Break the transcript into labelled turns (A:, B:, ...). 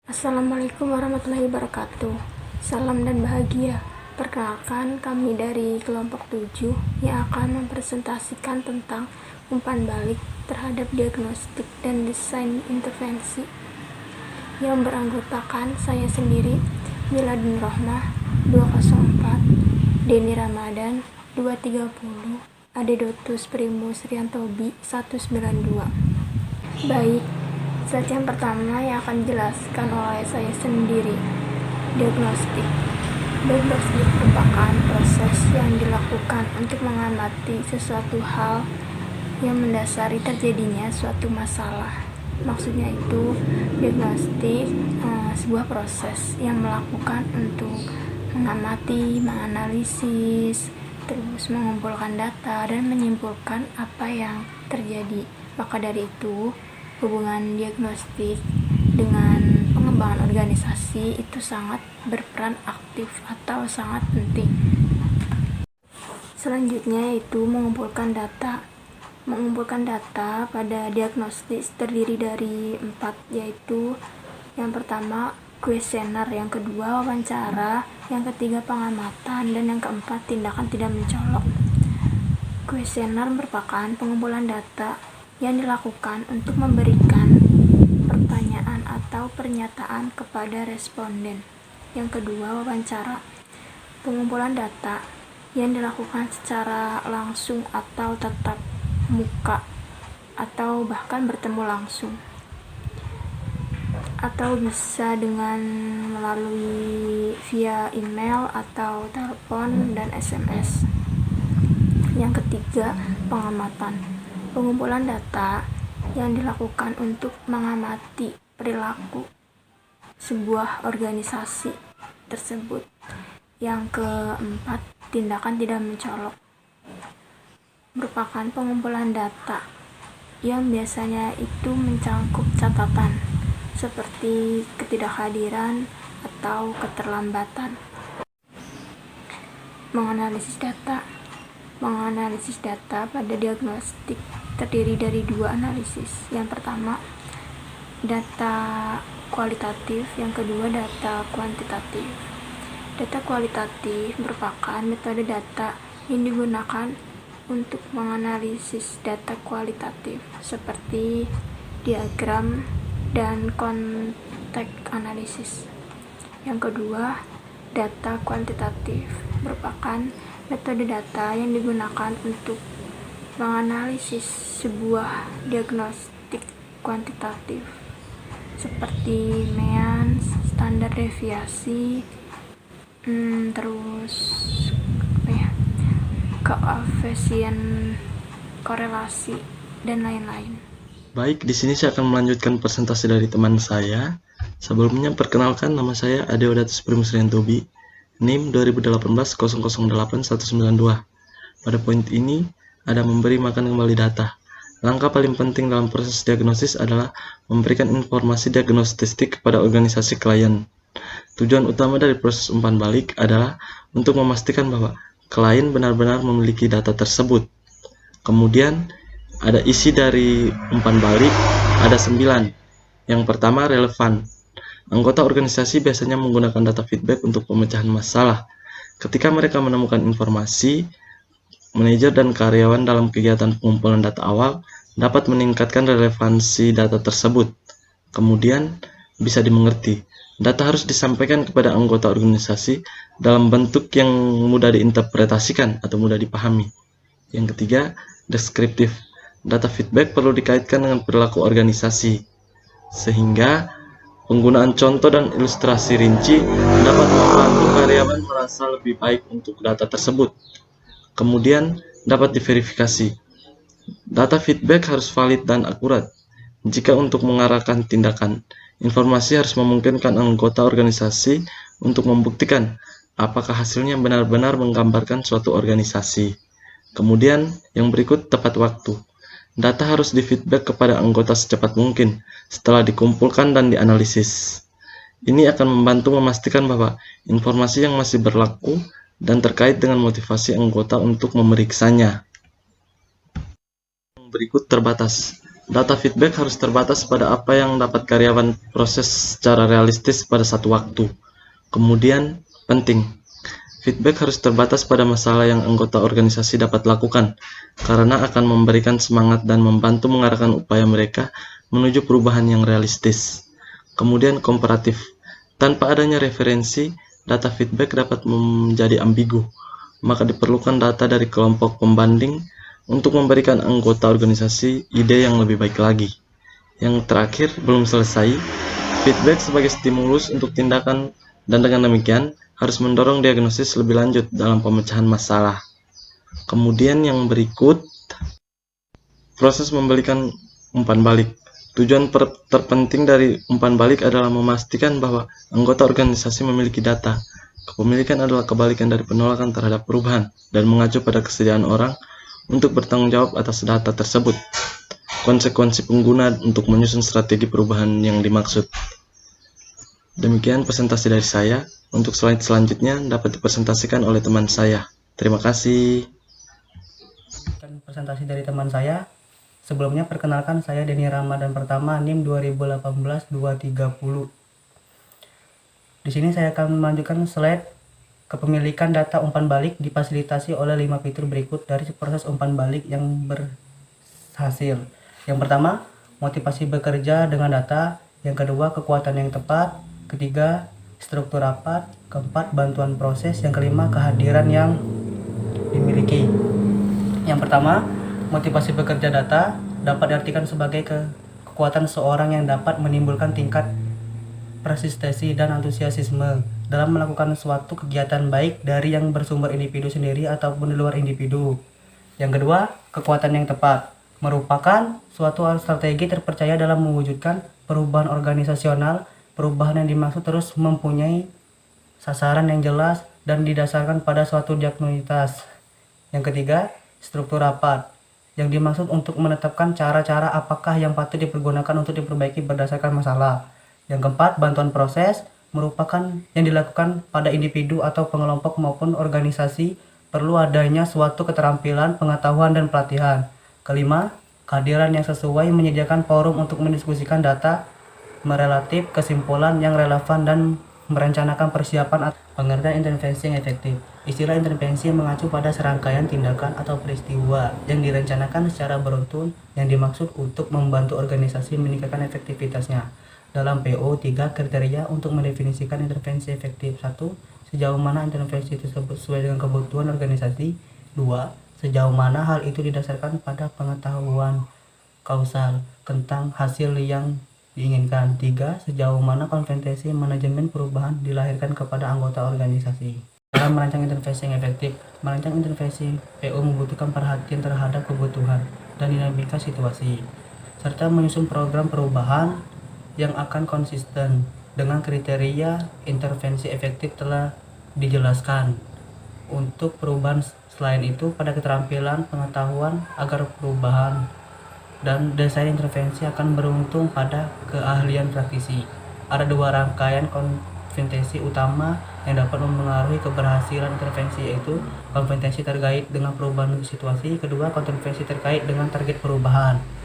A: Assalamualaikum warahmatullahi wabarakatuh. Salam dan bahagia. Perkenalkan, kami dari kelompok 7 yang akan mempresentasikan tentang umpan balik terhadap diagnostik dan desain intervensi, yang beranggotakan saya sendiri, Miladun Rohmah 204, Denny Ramadan 230, Adedotus Primus Riantobi 192. Baik, zat yang pertama yang akan dijelaskan oleh saya sendiri, diagnostik. Diagnostik merupakan proses yang dilakukan untuk mengamati sesuatu hal yang mendasari terjadinya suatu masalah. Maksudnya itu, diagnostik sebuah proses yang melakukan untuk mengamati, menganalisis, terus mengumpulkan data dan menyimpulkan apa yang terjadi. Maka dari itu, hubungan diagnostik dengan pengembangan organisasi itu sangat berperan aktif atau sangat penting. Selanjutnya yaitu mengumpulkan data. Mengumpulkan data pada diagnostik terdiri dari 4, yaitu yang pertama kuesioner, yang kedua wawancara, yang ketiga pengamatan, dan yang keempat tindakan tidak mencolok. Kuesioner merupakan pengumpulan data yang dilakukan untuk memberikan pertanyaan atau pernyataan kepada responden. Yang kedua wawancara, pengumpulan data yang dilakukan secara langsung atau tatap muka atau bahkan bertemu langsung, atau bisa dengan melalui via email atau telepon dan SMS. Yang ketiga, pengamatan, pengumpulan data yang dilakukan untuk mengamati perilaku sebuah organisasi tersebut. Yang keempat, tindakan tidak mencolok, merupakan pengumpulan data yang biasanya itu mencangkup catatan seperti ketidakhadiran atau keterlambatan. Menganalisis data pada diagnostik terdiri dari 2 analisis. Yang pertama, data kualitatif, yang kedua data kuantitatif. Data kualitatif merupakan metode data yang digunakan untuk menganalisis data kualitatif seperti diagram dan konteks analisis. Yang kedua, data kuantitatif merupakan metode data yang digunakan untuk menganalisis sebuah diagnostik kuantitatif seperti MEAN, standar deviasi, terus koefisien korelasi, dan lain-lain.
B: Baik, di sini saya akan melanjutkan presentasi dari teman saya. Sebelumnya, perkenalkan, nama saya Adeodatus Primus Riantobi, NIM 2018-008192. Pada poin ini, ada memberi makan kembali data. Langkah paling penting dalam proses diagnosis adalah memberikan informasi diagnostik kepada organisasi klien. Tujuan utama dari proses umpan balik adalah untuk memastikan bahwa klien benar-benar memiliki data tersebut. Kemudian, ada isi dari umpan balik, ada 9. Yang pertama, relevan. Anggota organisasi biasanya menggunakan data feedback untuk pemecahan masalah. Ketika mereka menemukan informasi, manajer dan karyawan dalam kegiatan pengumpulan data awal dapat meningkatkan relevansi data tersebut. Kemudian, bisa dimengerti. Data harus disampaikan kepada anggota organisasi dalam bentuk yang mudah diinterpretasikan atau mudah dipahami. Yang ketiga, deskriptif. Data feedback perlu dikaitkan dengan perilaku organisasi, sehingga penggunaan contoh dan ilustrasi rinci dapat membantu karyawan merasa lebih baik untuk data tersebut. Kemudian, dapat diverifikasi. Data feedback harus valid dan akurat. Jika untuk mengarahkan tindakan, informasi harus memungkinkan anggota organisasi untuk membuktikan apakah hasilnya benar-benar menggambarkan suatu organisasi. Kemudian, yang berikut, tepat waktu. Data harus di-feedback kepada anggota secepat mungkin setelah dikumpulkan dan dianalisis. Ini akan membantu memastikan bahwa informasi yang masih berlaku dan terkait dengan motivasi anggota untuk memeriksanya. Yang berikut terbatas. Data feedback harus terbatas pada apa yang dapat karyawan proses secara realistis pada satu waktu. Kemudian, penting, feedback harus terbatas pada masalah yang anggota organisasi dapat lakukan, karena akan memberikan semangat dan membantu mengarahkan upaya mereka menuju perubahan yang realistis. Kemudian, komparatif. Tanpa adanya referensi, data feedback dapat menjadi ambigu, maka diperlukan data dari kelompok pembanding untuk memberikan anggota organisasi ide yang lebih baik lagi. Yang terakhir, belum selesai, feedback sebagai stimulus untuk tindakan dan dengan demikian harus mendorong diagnosis lebih lanjut dalam pemecahan masalah. Kemudian yang berikut, proses memberikan umpan balik. Tujuan terpenting dari umpan balik adalah memastikan bahwa anggota organisasi memiliki data. Kepemilikan adalah kebalikan dari penolakan terhadap perubahan dan mengacu pada kesediaan orang untuk bertanggung jawab atas data tersebut. Konsekuensi pengguna untuk menyusun strategi perubahan yang dimaksud. Demikian presentasi dari saya. Untuk slide selanjutnya dapat dipresentasikan oleh teman saya. Terima kasih.
C: Presentasi dari teman saya. Sebelumnya perkenalkan, saya Denny Ramadan Pertama, NIM 2018-230. Di sini saya akan melanjutkan slide kepemilikan data umpan balik difasilitasi oleh 5 fitur berikut dari proses umpan balik yang berhasil. Yang pertama, motivasi bekerja dengan data. Yang kedua, kekuatan yang tepat. Ketiga, struktur rapat. Keempat, bantuan proses. Yang kelima, kehadiran yang dimiliki. Yang pertama, motivasi bekerja data dapat diartikan sebagai kekuatan seorang yang dapat menimbulkan tingkat persistensi dan antusiasme dalam melakukan suatu kegiatan, baik dari yang bersumber individu sendiri ataupun di luar individu. Yang kedua, kekuatan yang tepat merupakan suatu strategi terpercaya dalam mewujudkan perubahan organisasional. Perubahan yang dimaksud terus mempunyai sasaran yang jelas dan didasarkan pada suatu diagnosis. Yang ketiga, struktur rapat yang dimaksud untuk menetapkan cara-cara apakah yang patut dipergunakan untuk diperbaiki berdasarkan masalah. Yang keempat, bantuan proses merupakan yang dilakukan pada individu atau pengelompok maupun organisasi, perlu adanya suatu keterampilan, pengetahuan, dan pelatihan. Kelima, kehadiran yang sesuai menyediakan forum untuk mendiskusikan data, merelatif kesimpulan yang relevan, dan merencanakan persiapan atau pengertian intervensi yang efektif. Istilah intervensi mengacu pada serangkaian tindakan atau peristiwa yang direncanakan secara beruntun yang dimaksud untuk membantu organisasi meningkatkan efektivitasnya. Dalam PO, 3 kriteria untuk mendefinisikan intervensi efektif. 1. Sejauh mana intervensi tersebut sesuai dengan kebutuhan organisasi. 2. Sejauh mana hal itu didasarkan pada pengetahuan kausal tentang hasil yang diinginkan. 3. Sejauh mana kompetensi manajemen perubahan dilahirkan kepada anggota organisasi. Dalam merancang intervensi yang efektif, merancang intervensi PO membutuhkan perhatian terhadap kebutuhan dan dinamika situasi, serta menyusun program perubahan yang akan konsisten dengan kriteria intervensi efektif telah dijelaskan. Untuk perubahan selain itu, pada keterampilan pengetahuan agar perubahan dan desain intervensi akan beruntung pada keahlian praktisi. Ada 2 rangkaian kompetensi utama yang dapat mempengaruhi keberhasilan intervensi, yaitu kompetensi terkait dengan perubahan situasi, kedua kompetensi terkait dengan target perubahan.